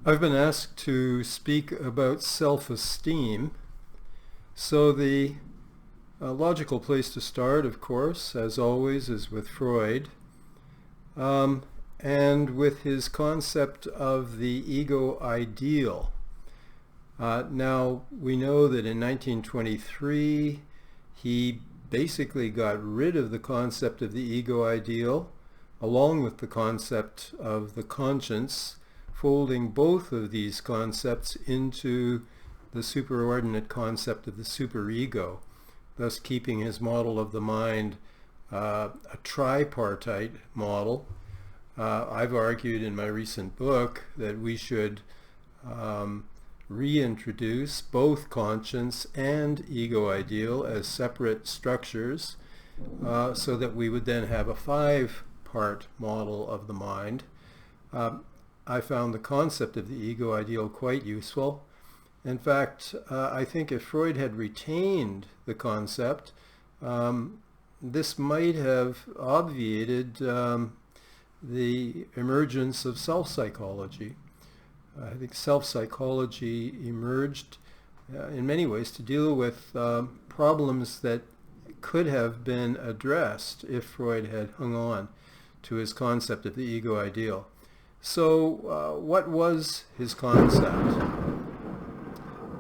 I've been asked to speak about self-esteem. So the logical place to start, of course, as always, is with Freud, and with his concept of the ego ideal. Now, we know that in 1923, he basically got rid of the concept of the ego ideal, along with the concept of the conscience, folding both of these concepts into the superordinate concept of the superego, thus keeping his model of the mind a tripartite model. I've argued in my recent book that we should reintroduce both conscience and ego ideal as separate structures, so that we would then have a five-part model of the mind. I found the concept of the ego ideal quite useful. In fact, I think if Freud had retained the concept, this might have obviated the emergence of self-psychology. I think self-psychology emerged in many ways to deal with problems that could have been addressed if Freud had hung on to his concept of the ego ideal. So what was his concept?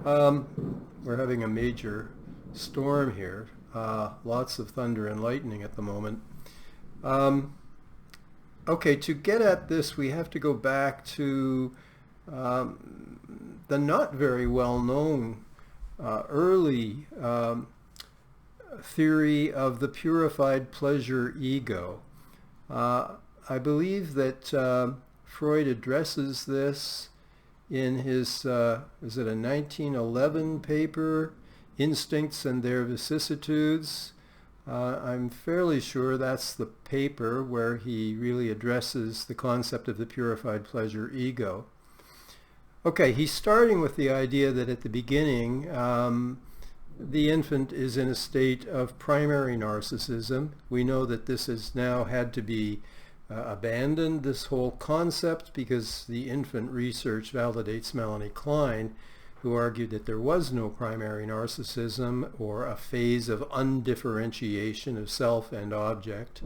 We're having a major storm here, lots of thunder and lightning at the moment. Okay, to get at this, we have to go back to the not very well known early theory of the purified pleasure ego. I believe that Freud addresses this in his, is it a 1911 paper, Instincts and Their Vicissitudes? I'm fairly sure that's the paper where he really addresses the concept of the purified pleasure ego. Okay, he's starting with the idea that at the beginning, the infant is in a state of primary narcissism. We know that this has now had to be abandoned, this whole concept, because the infant research validates Melanie Klein, who argued that there was no primary narcissism or a phase of undifferentiation of self and object,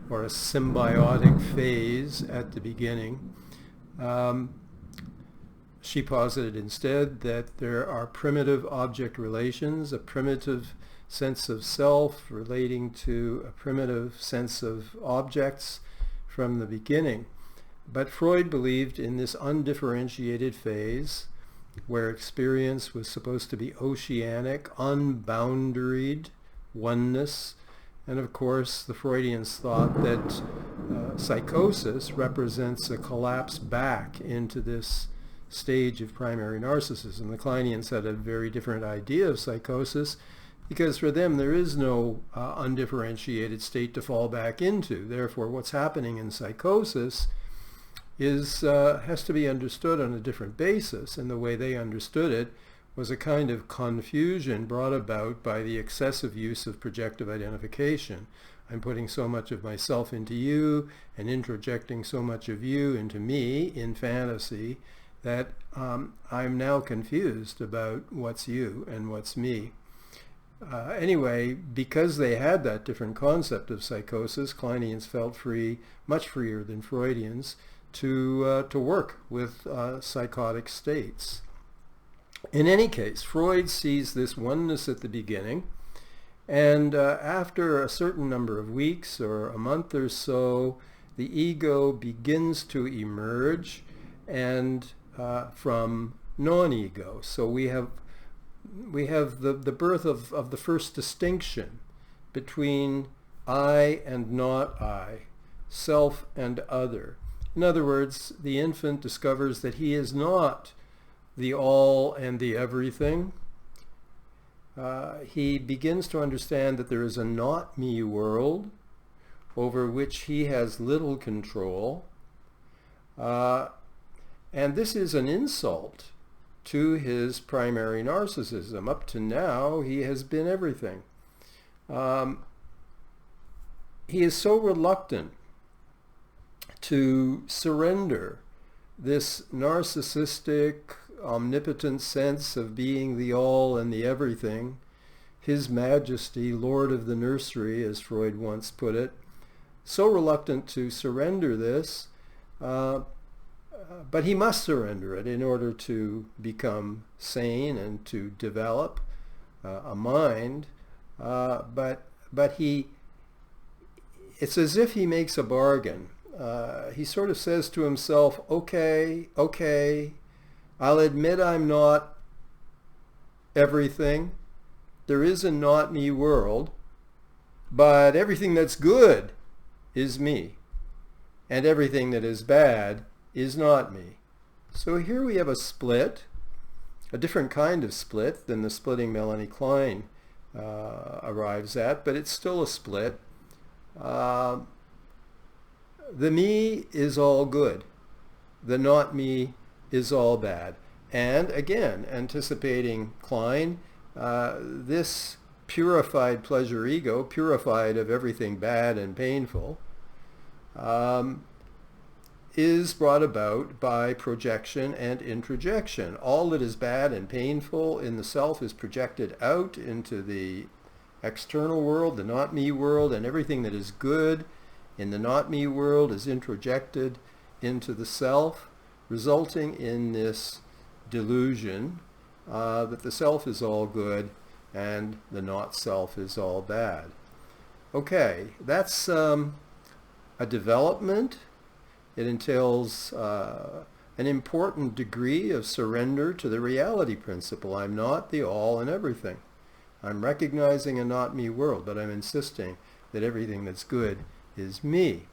or a symbiotic phase at the beginning. She posited instead that there are primitive object relations, a primitive sense of self relating to a primitive sense of objects from the beginning. But Freud believed in this undifferentiated phase where experience was supposed to be oceanic, unboundaried oneness. And of course, the Freudians thought that psychosis represents a collapse back into this stage of primary narcissism. The Kleinians had a very different idea of psychosis, because for them there is no undifferentiated state to fall back into. Therefore, what's happening in psychosis is has to be understood on a different basis, and the way they understood it was a kind of confusion brought about by the excessive use of projective identification. I'm putting so much of myself into you and introjecting so much of you into me in fantasy that I'm now confused about what's you and what's me. Anyway, because they had that different concept of psychosis, Kleinians felt free, much freer than Freudians, to work with psychotic states. In any case, Freud sees this oneness at the beginning, and after a certain number of weeks or a month or so, the ego begins to emerge, and from non-ego. So we have the birth of the first distinction between I and not I, self and other. In other words, the infant discovers that he is not the all and the everything. He begins to understand that there is a not me world over which he has little control. And this is an insult to his primary narcissism. Up to now, he has been everything. He is so reluctant to surrender this narcissistic, omnipotent sense of being the all and the everything, His Majesty, Lord of the Nursery, as Freud once put it, so reluctant to surrender this, but he must surrender it in order to become sane and to develop a mind. But it's as if he makes a bargain. He sort of says to himself, okay, I'll admit I'm not everything. There is a not me world, but everything that's good is me, and everything that is bad is not me. So here we have a split, a different kind of split than the splitting Melanie Klein arrives at, but it's still a split. The me is all good. The not me is all bad. And again, anticipating Klein, this purified pleasure ego, purified of everything bad and painful, is brought about by projection and introjection. All that is bad and painful in the self is projected out into the external world, the not me world, and everything that is good in the not me world is introjected into the self, resulting in this delusion that the self is all good and the not self is all bad. Okay, that's a development. It entails an important degree of surrender to the reality principle. I'm not the all and everything. I'm recognizing a not me world, but I'm insisting that everything that's good is me.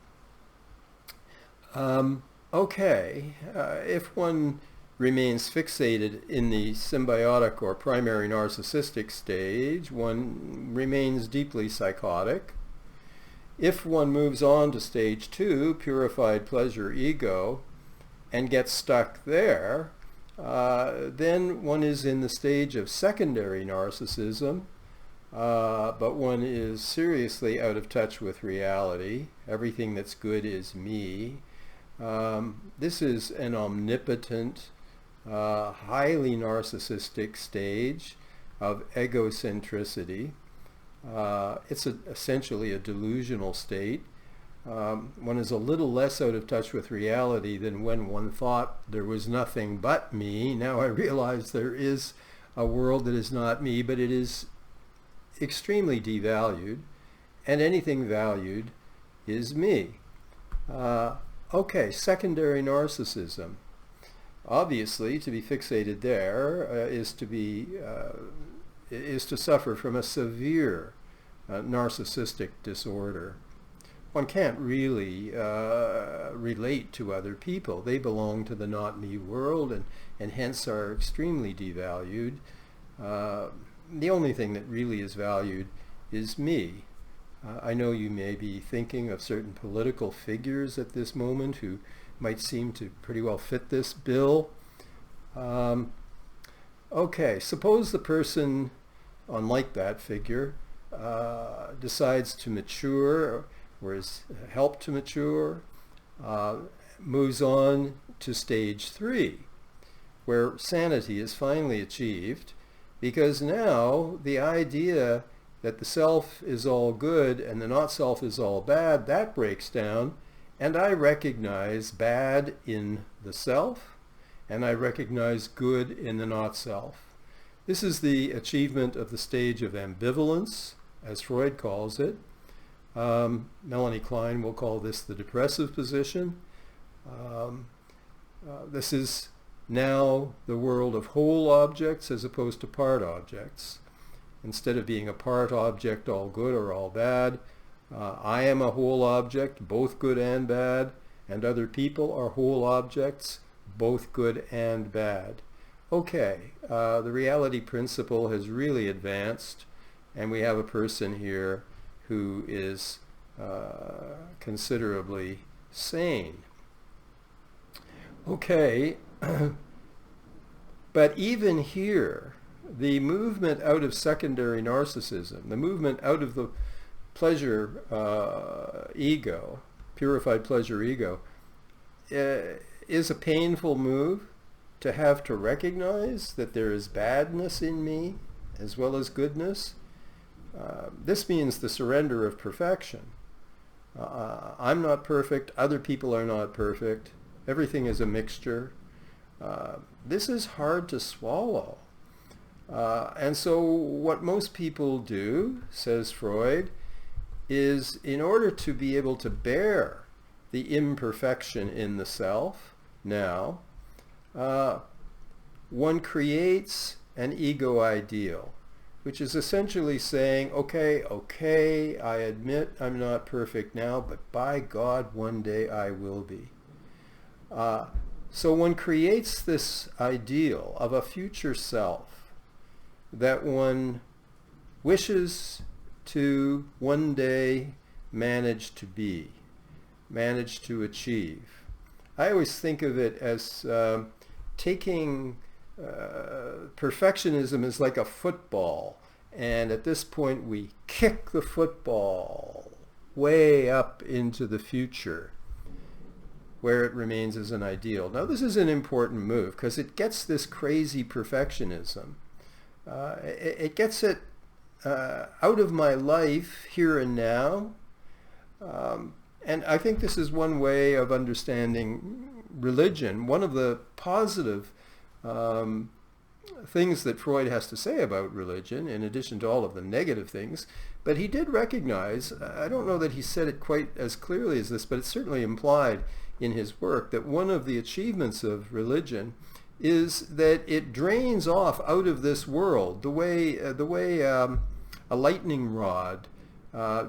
If one remains fixated in the symbiotic or primary narcissistic stage, one remains deeply psychotic. If one moves on to stage 2, purified pleasure ego, and gets stuck there, then one is in the stage of secondary narcissism, but one is seriously out of touch with reality. Everything that's good is me. This is an omnipotent, highly narcissistic stage of egocentricity. It's essentially a delusional state. One is a little less out of touch with reality than when one thought there was nothing but me. Now I realize there is a world that is not me, but it is extremely devalued, and anything valued is me. Secondary narcissism. Obviously, to be fixated there is to suffer from a severe narcissistic disorder. One can't really relate to other people. They belong to the not me world and hence are extremely devalued. The only thing that really is valued is me. I know you may be thinking of certain political figures at this moment who might seem to pretty well fit this bill. Suppose the person, unlike that figure, decides to mature or is helped to mature, moves on to stage 3, where sanity is finally achieved, because now the idea that the self is all good and the not self is all bad, that breaks down, and I recognize bad in the self, and I recognize good in the not self. This is the achievement of the stage of ambivalence, as Freud calls it. Melanie Klein will call this the depressive position. This is now the world of whole objects as opposed to part objects. Instead of being a part object, all good or all bad, I am a whole object, both good and bad, and other people are whole objects, both good and bad. The reality principle has really advanced, and we have a person here who is considerably sane. But even here, the movement out of secondary narcissism, the movement out of the pleasure ego, purified pleasure ego, is a painful move to have to recognize that there is badness in me as well as goodness. This means the surrender of perfection. I'm not perfect. Other people are not perfect. Everything is a mixture. This is hard to swallow. And so what most people do, says Freud, is in order to be able to bear the imperfection in the self now, one creates an ego ideal, which is essentially saying, okay, I admit I'm not perfect now, but by God, one day I will be. So one creates this ideal of a future self that one wishes to one day manage to be, manage to achieve. I always think of it as taking perfectionism is like a football, and at this point we kick the football way up into the future where it remains as an ideal. Now this is an important move because it gets this crazy perfectionism. It gets it out of my life here and now. And I think this is one way of understanding religion. One of the positive things that Freud has to say about religion, in addition to all of the negative things, but he did recognize, I don't know that he said it quite as clearly as this, but it's certainly implied in his work, that one of the achievements of religion is that it drains off out of this world the way a lightning rod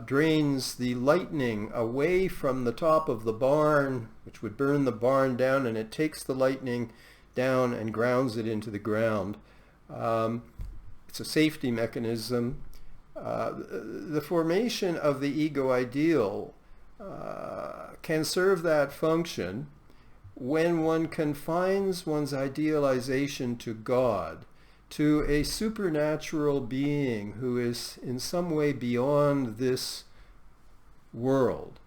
drains the lightning away from the top of the barn, which would burn the barn down, and it takes the lightning down and grounds it into the ground. It's a safety mechanism. The formation of the ego ideal can serve that function when one confines one's idealization to God, to a supernatural being who is in some way beyond this world.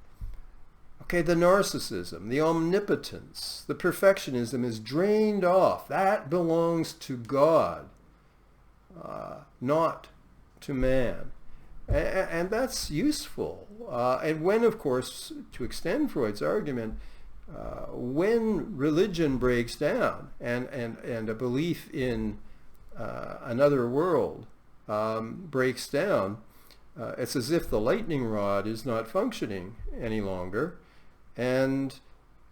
Okay, the narcissism, the omnipotence, the perfectionism is drained off. That belongs to God, not to man. And that's useful. And when, of course, to extend Freud's argument, when religion breaks down and a belief in another world breaks down, it's as if the lightning rod is not functioning any longer, and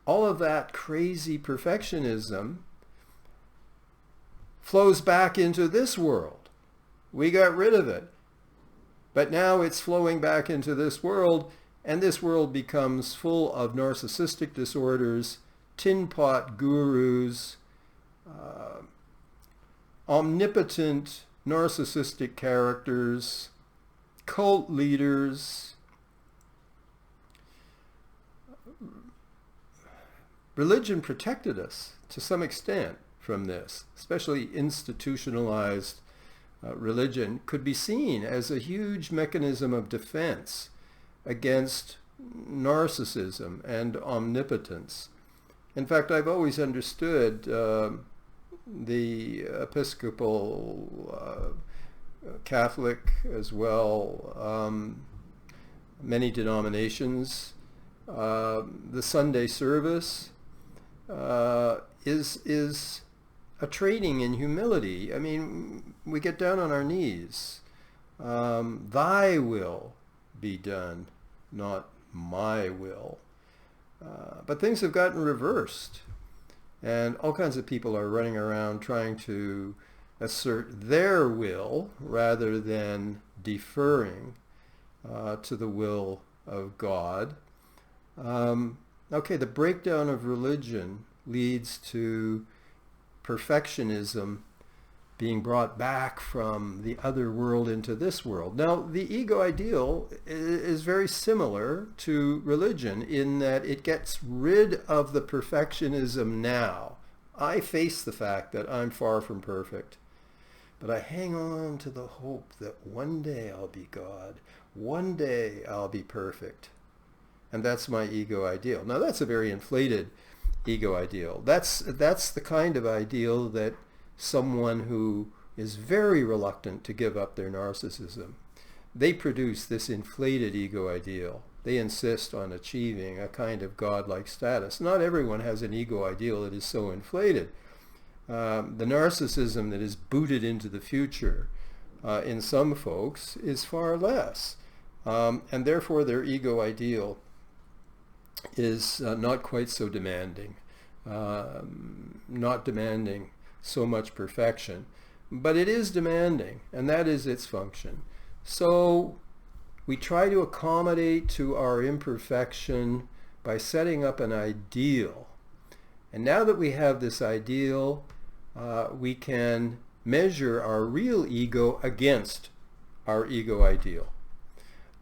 all of that crazy perfectionism flows back into this world. We got rid of it, but now it's flowing back into this world, and this world becomes full of narcissistic disorders, tin pot gurus, omnipotent narcissistic characters, cult leaders. Religion protected us to some extent from this, especially institutionalized religion could be seen as a huge mechanism of defense against narcissism and omnipotence. In fact, I've always understood the Episcopal, Catholic as well, many denominations, the Sunday service is a training in humility. I mean, we get down on our knees. Thy will be done, not my will. But things have gotten reversed, and all kinds of people are running around trying to assert their will rather than deferring to the will of God. Okay, the breakdown of religion leads to perfectionism being brought back from the other world into this world. Now, the ego ideal is very similar to religion in that it gets rid of the perfectionism now. I face the fact that I'm far from perfect, but I hang on to the hope that one day I'll be God. One day I'll be perfect. And that's my ego ideal. Now, that's a very inflated ego ideal. That's the kind of ideal that someone who is very reluctant to give up their narcissism, they produce this inflated ego ideal. They insist on achieving a kind of godlike status. Not everyone has an ego ideal that is so inflated. The narcissism that is booted into the future in some folks is far less. And therefore their ego ideal is not quite so demanding, not demanding so much perfection, but it is demanding, and that is its function. So we try to accommodate to our imperfection by setting up an ideal. And now that we have this ideal, we can measure our real ego against our ego ideal.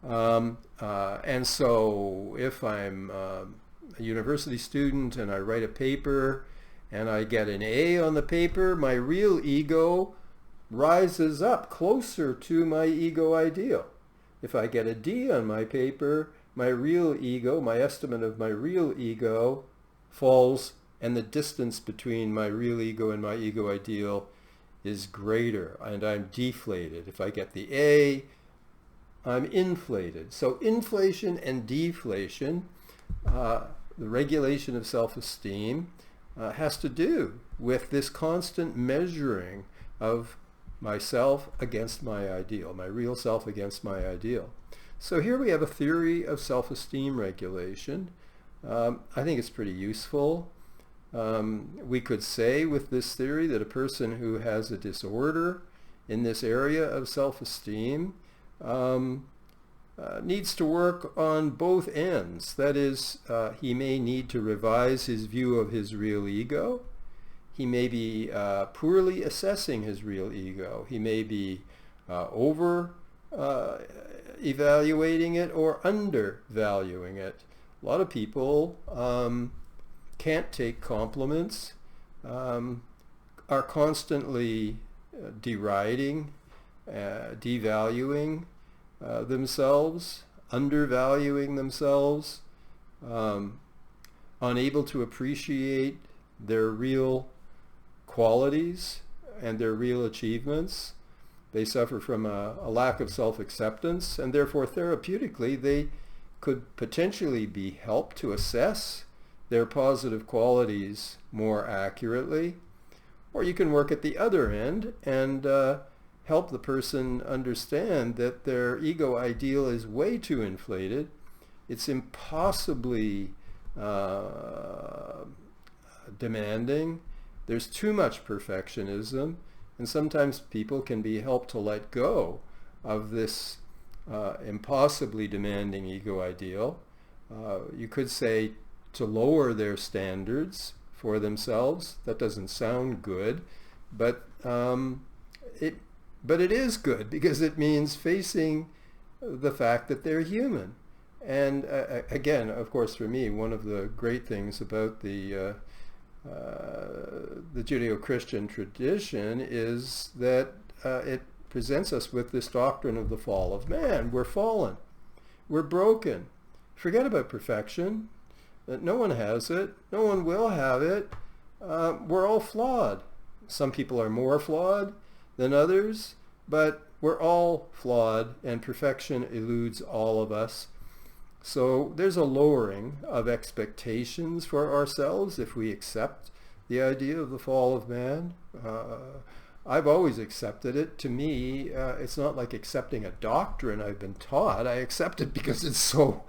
And so if I'm a university student and I write a paper and I get an A on the paper, my real ego rises up closer to my ego ideal. If I get a D on my paper, my real ego, my estimate of my real ego falls, and the distance between my real ego and my ego ideal is greater, and I'm deflated. If I get the A, I'm inflated. So inflation and deflation, the regulation of self-esteem, has to do with this constant measuring of myself against my ideal, my real self against my ideal. So here we have a theory of self-esteem regulation. I think it's pretty useful. We could say with this theory that a person who has a disorder in this area of self-esteem needs to work on both ends. That is, he may need to revise his view of his real ego. He may be poorly assessing his real ego. He may be over evaluating it or undervaluing it. A lot of people can't take compliments, are constantly deriding, devaluing themselves, undervaluing themselves, unable to appreciate their real qualities and their real achievements. They suffer from a lack of self-acceptance, and therefore therapeutically they could potentially be helped to assess their positive qualities more accurately. Or you can work at the other end and help the person understand that their ego ideal is way too inflated. It's impossibly demanding. There's too much perfectionism, and sometimes people can be helped to let go of this impossibly demanding ego ideal. You could say to lower their standards for themselves. That doesn't sound good, but it is good, because it means facing the fact that they're human. And again, of course, for me, one of the great things about the Judeo-Christian tradition is that it presents us with this doctrine of the fall of man. We're fallen. We're broken. Forget about perfection. No one has it. No one will have it. We're all flawed. Some people are more flawed than others, but we're all flawed, and perfection eludes all of us. So there's a lowering of expectations for ourselves if we accept the idea of the fall of man. I've always accepted it. To me, it's not like accepting a doctrine I've been taught. I accept it because it's so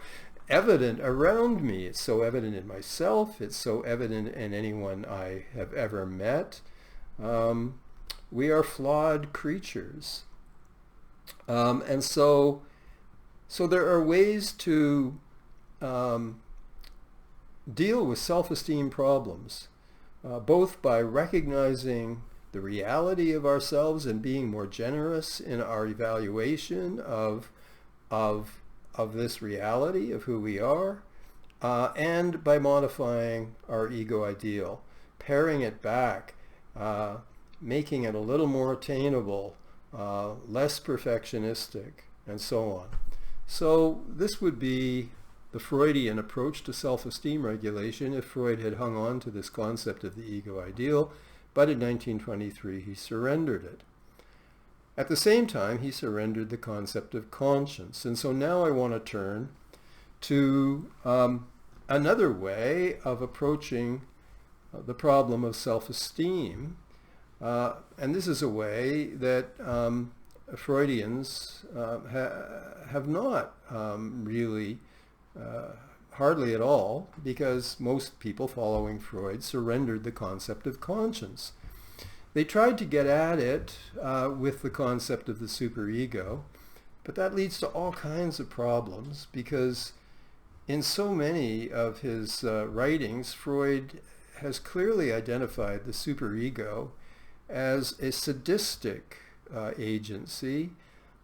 evident around me. It's so evident in myself. It's so evident in anyone I have ever met. We are flawed creatures. And so there are ways to deal with self-esteem problems, both by recognizing the reality of ourselves and being more generous in our evaluation of this reality of who we are, and by modifying our ego ideal, paring it back, making it a little more attainable, less perfectionistic, and so on. So this would be the Freudian approach to self-esteem regulation if Freud had hung on to this concept of the ego ideal, but in 1923 he surrendered it. At the same time, he surrendered the concept of conscience. And so now I want to turn to another way of approaching the problem of self-esteem. And this is a way that Freudians have not really, hardly at all, because most people following Freud surrendered the concept of conscience. They tried to get at it with the concept of the superego, but that leads to all kinds of problems, because in so many of his writings, Freud has clearly identified the superego as a sadistic agency,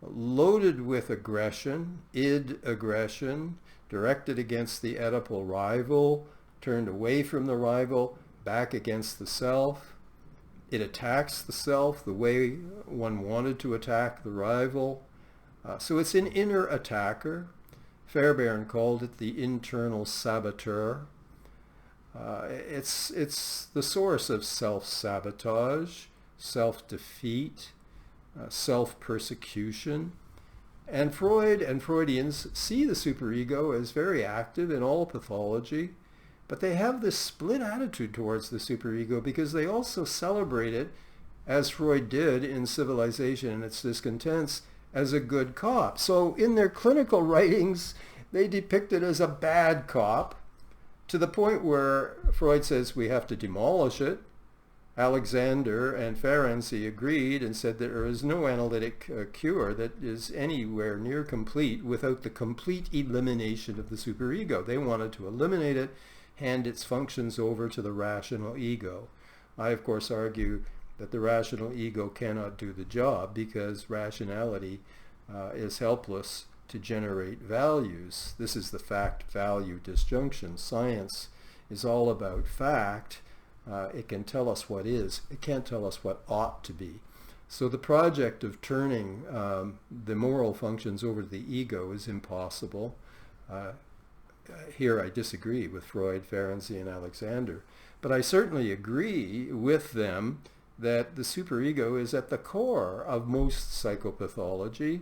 loaded with aggression, id aggression, directed against the Oedipal rival, turned away from the rival, back against the self. It attacks the self the way one wanted to attack the rival. So it's an inner attacker. Fairbairn called it the internal saboteur. It's the source of self-sabotage, self-defeat, self-persecution. And Freud and Freudians see the superego as very active in all pathology, but they have this split attitude towards the superego because they also celebrate it, as Freud did in Civilization and Its Discontents, as a good cop. So in their clinical writings, they depict it as a bad cop, to the point where Freud says we have to demolish it. Alexander and Ferenczi agreed and said that there is no analytic cure that is anywhere near complete without the complete elimination of the superego. They wanted to eliminate it, hand its functions over to the rational ego. I, of course, argue that the rational ego cannot do the job because rationality is helpless to generate values. This is the fact-value disjunction. Science is all about fact. It can tell us what is. It can't tell us what ought to be. So the project of turning the moral functions over to the ego is impossible. Here I disagree with Freud, Ferenczi, and Alexander. But I certainly agree with them that the superego is at the core of most psychopathology.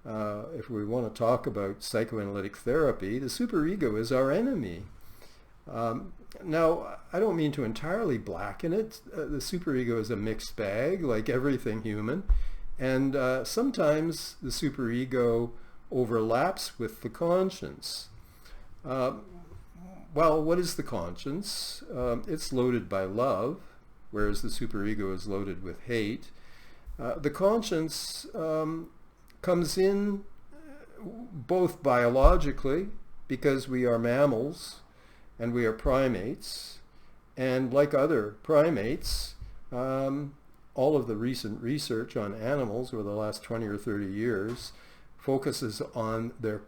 If we want to talk about psychoanalytic therapy, the superego is our enemy. Now, I don't mean to entirely blacken it. The superego is a mixed bag, like everything human. And sometimes the superego overlaps with the conscience. Well, what is the conscience? It's loaded by love, whereas the superego is loaded with hate. The conscience comes in both biologically, because we are mammals and we are primates, and like other primates, all of the recent research on animals over the last 20 or 30 years focuses on their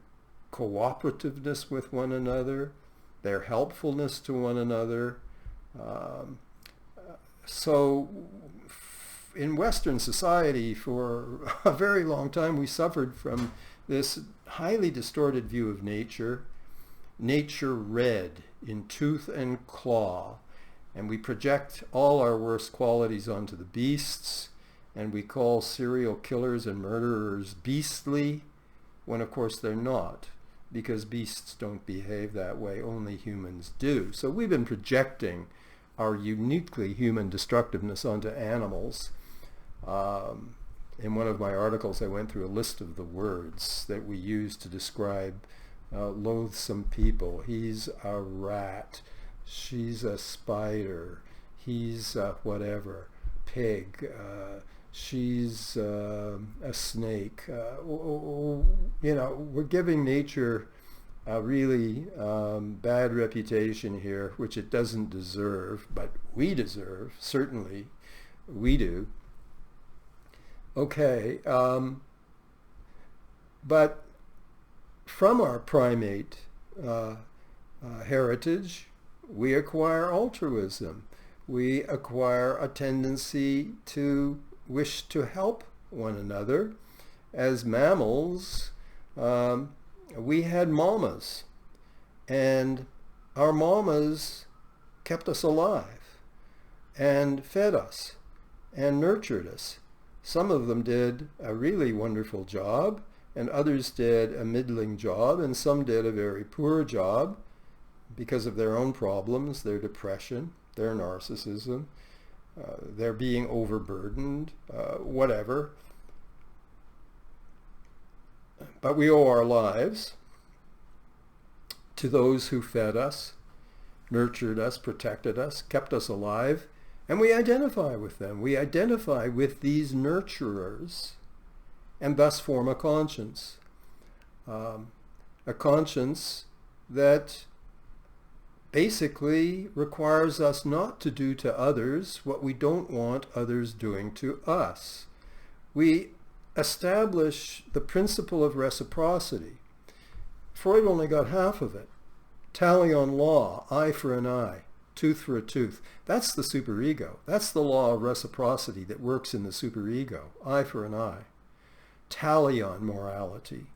cooperativeness with one another, their helpfulness to one another. So in Western society for a very long time we suffered from this highly distorted view of nature, nature red in tooth and claw, and we project all our worst qualities onto the beasts, and we call serial killers and murderers beastly, when of course they're not, because beasts don't behave that way, only humans do. So we've been projecting our uniquely human destructiveness onto animals. In one of my articles I went through a list of the words that we use to describe loathsome people. He's a rat, she's a spider, he's whatever, pig, she's a snake. You know, we're giving nature a really bad reputation here, which it doesn't deserve, but we deserve, certainly we do. Okay, but from our primate heritage, we acquire altruism. We acquire a tendency to wish to help one another. As mammals, we had mamas, And our mamas kept us alive and fed us and nurtured us. Some of them did a really wonderful job, and others did a middling job, and some did a very poor job because of their own problems, their depression, their narcissism, their being overburdened, whatever. But we owe our lives to those who fed us, nurtured us, protected us, kept us alive, and we identify with them. We identify with these nurturers and thus form a conscience. A conscience that basically requires us not to do to others what we don't want others doing to us. We establish the principle of reciprocity. Freud only got half of it. Talion law, eye for an eye, tooth for a tooth. That's the superego. That's the law of reciprocity that works in the superego, eye for an eye. Talion morality.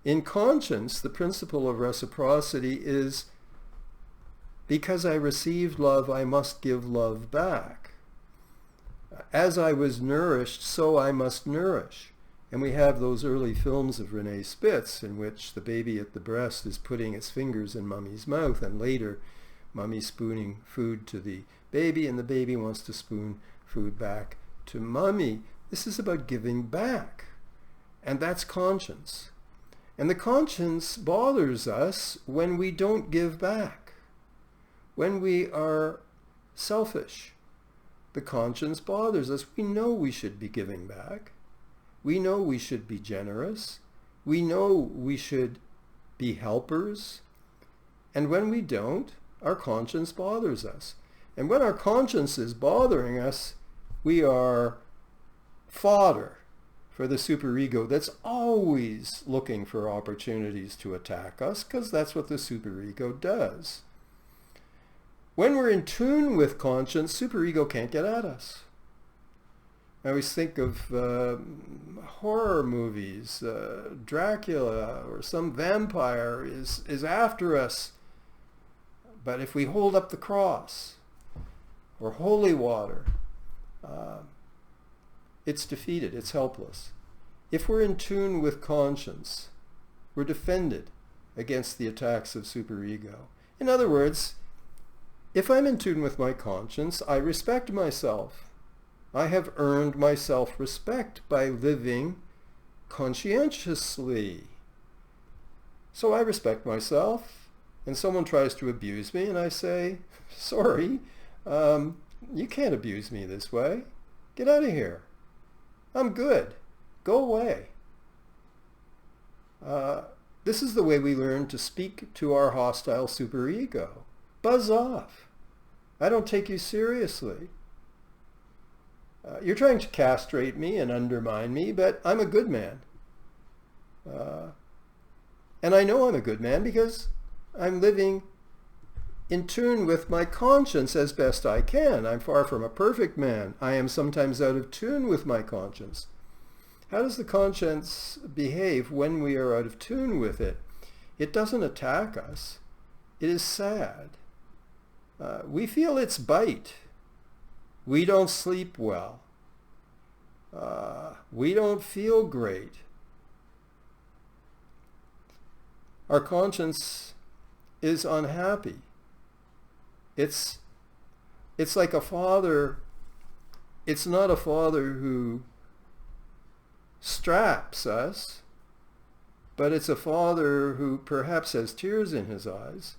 In conscience, the principle of reciprocity is, because I received love, I must give love back. As I was nourished, so I must nourish. And we have those early films of Renee Spitz in which the baby at the breast is putting its fingers in mummy's mouth, and later mummy's spooning food to the baby, and the baby wants to spoon food back to mummy. This is about giving back. And that's conscience. And the conscience bothers us when we don't give back. When we are selfish, the conscience bothers us. We know we should be giving back. We know we should be generous. We know we should be helpers. And when we don't, our conscience bothers us. And when our conscience is bothering us, we are fodder for the superego that's always looking for opportunities to attack us, because that's what the superego does. When we're in tune with conscience, superego can't get at us. I always think of horror movies. Dracula or some vampire is after us. But if we hold up the cross or holy water, it's defeated, it's helpless. If we're in tune with conscience, we're defended against the attacks of superego. In other words, if I'm in tune with my conscience, I respect myself. I have earned my self-respect by living conscientiously. So I respect myself, and someone tries to abuse me, and I say, sorry, you can't abuse me this way. Get out of here. I'm good. Go away. This is the way we learn to speak to our hostile superego. Buzz off. I don't take you seriously. You're trying to castrate me and undermine me, but I'm a good man. And I know I'm a good man because I'm living in tune with my conscience as best I can. I'm far from a perfect man. I am sometimes out of tune with my conscience. How does the conscience behave when we are out of tune with it? It doesn't attack us. It is sad. We feel its bite. We don't sleep well. We don't feel great. Our conscience is unhappy. It's like a father. It's not a father who straps us, but it's a father who perhaps has tears in his eyes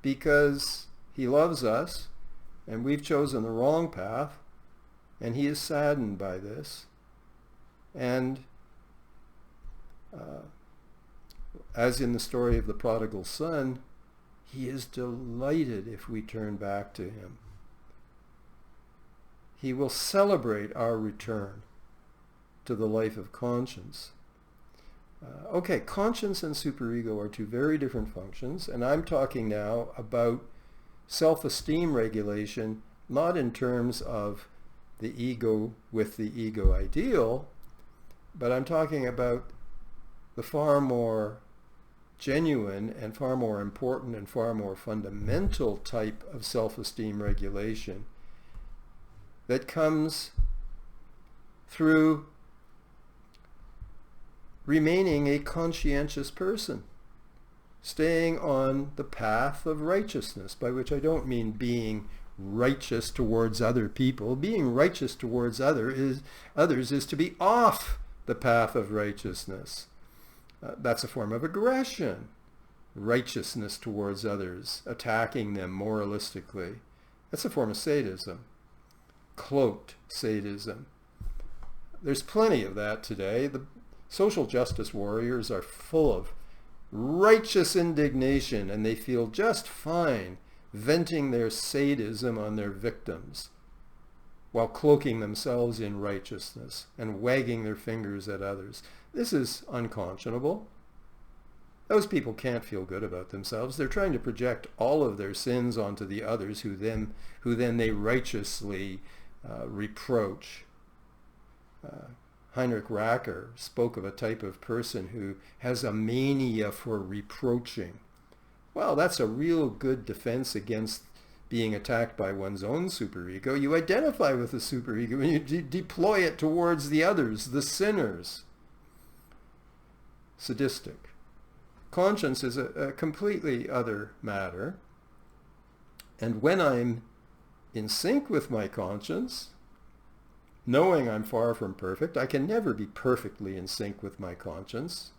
because he loves us and we've chosen the wrong path, and he is saddened by this. And as in the story of the prodigal son, he is delighted if we turn back to him. He will celebrate our return to the life of conscience. Okay, conscience and superego are two very different functions, and I'm talking now about self-esteem regulation, not in terms of the ego with the ego ideal, but I'm talking about the far more genuine and far more important and far more fundamental type of self-esteem regulation that comes through remaining a conscientious person, staying on the path of righteousness, by which I don't mean being righteous towards other people. Being righteous towards others is to be off the path of righteousness. That's a form of aggression. Righteousness towards others, attacking them moralistically. That's a form of sadism. Cloaked sadism. There's plenty of that today. The social justice warriors are full of righteous indignation, and they feel just fine venting their sadism on their victims while cloaking themselves in righteousness and wagging their fingers at others. This is unconscionable. Those people can't feel good about themselves. They're trying to project all of their sins onto the others, who then they righteously reproach. Heinrich Racker spoke of a type of person who has a mania for reproaching. Well, that's a real good defense against being attacked by one's own superego. You identify with the superego and you deploy it towards the others, the sinners. Sadistic. Conscience is a completely other matter. And when I'm in sync with my conscience, knowing I'm far from perfect, I can never be perfectly in sync with my conscience,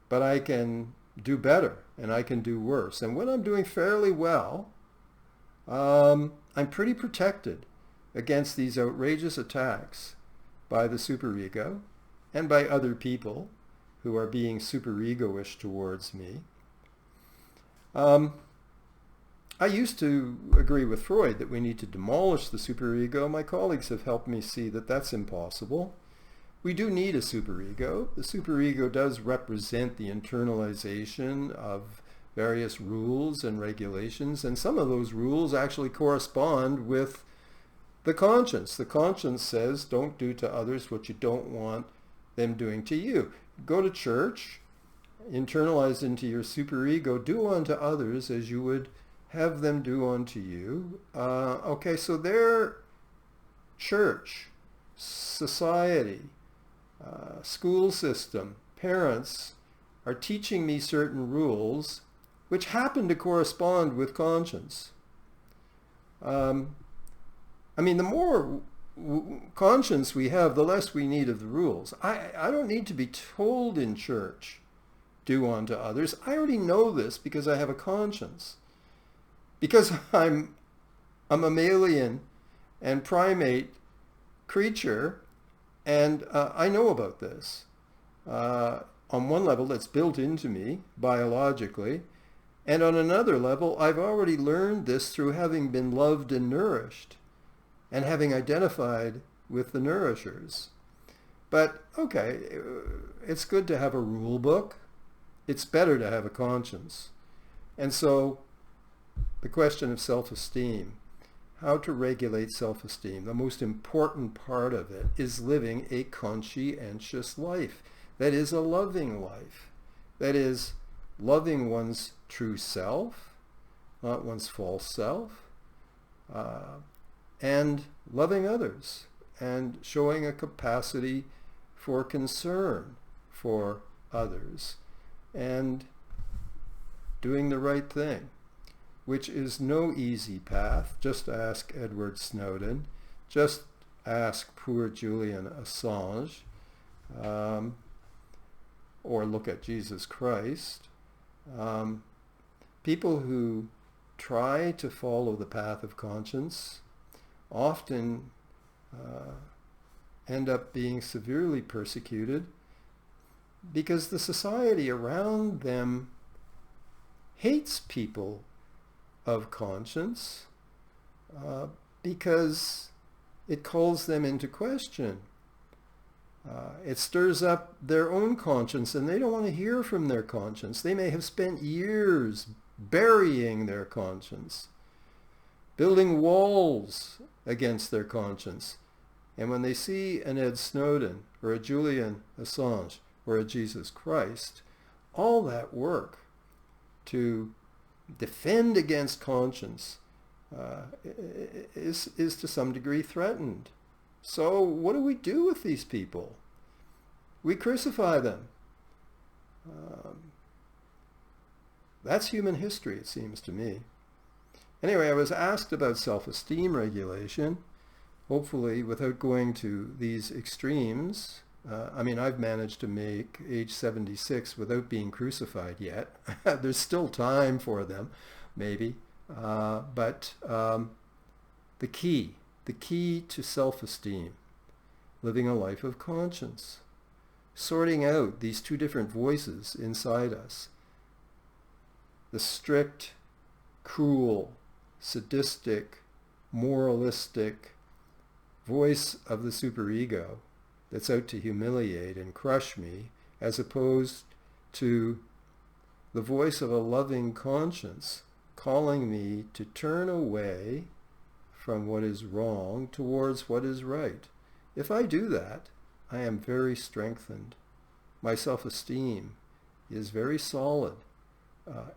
but I can do better and I can do worse. And when I'm doing fairly well, I'm pretty protected against these outrageous attacks by the superego and by other people who are being superego-ish towards me. I used to agree with Freud that we need to demolish the superego. My colleagues have helped me see that that's impossible. We do need a superego. The superego does represent the internalization of various rules and regulations, and some of those rules actually correspond with the conscience. The conscience says, don't do to others what you don't want them doing to you. Go to church, internalize into your superego, do unto others as you would have them do unto you. Okay, so their church, society, school system, parents are teaching me certain rules which happen to correspond with conscience. I mean, the more conscience we have, the less we need of the rules. I don't need to be told in church, do unto others. I already know this because I have a conscience. Because I'm a mammalian and primate creature, and I know about this. On one level, it's built into me biologically, and on another level, I've already learned this through having been loved and nourished, and having identified with the nourishers. But, okay, it's good to have a rule book. It's better to have a conscience. And so, the question of self-esteem, how to regulate self-esteem, the most important part of it is living a conscientious life. That is a loving life. That is loving one's true self, not one's false self, and loving others, and showing a capacity for concern for others, and doing the right thing, which is no easy path. Just ask Edward Snowden, just ask poor Julian Assange, or look at Jesus Christ. People who try to follow the path of conscience often end up being severely persecuted because the society around them hates people of conscience because it calls them into question. It stirs up their own conscience, and they don't want to hear from their conscience. They may have spent years burying their conscience, building walls against their conscience. And when they see an Ed Snowden or a Julian Assange or a Jesus Christ, all that work to defend against conscience is to some degree threatened. So what do we do with these people? We crucify them. That's human history, it seems to me. Anyway, I was asked about self-esteem regulation, hopefully without going to these extremes. I mean, I've managed to make age 76 without being crucified yet. There's still time for them, maybe. But the key to self-esteem, living a life of conscience, sorting out these two different voices inside us, the strict, cruel, sadistic, moralistic voice of the superego that's out to humiliate and crush me, as opposed to the voice of a loving conscience calling me to turn away from what is wrong towards what is right. If I do that, I am very strengthened. My self-esteem is very solid.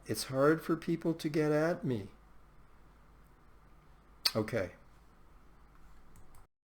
It's hard for people to get at me. Okay.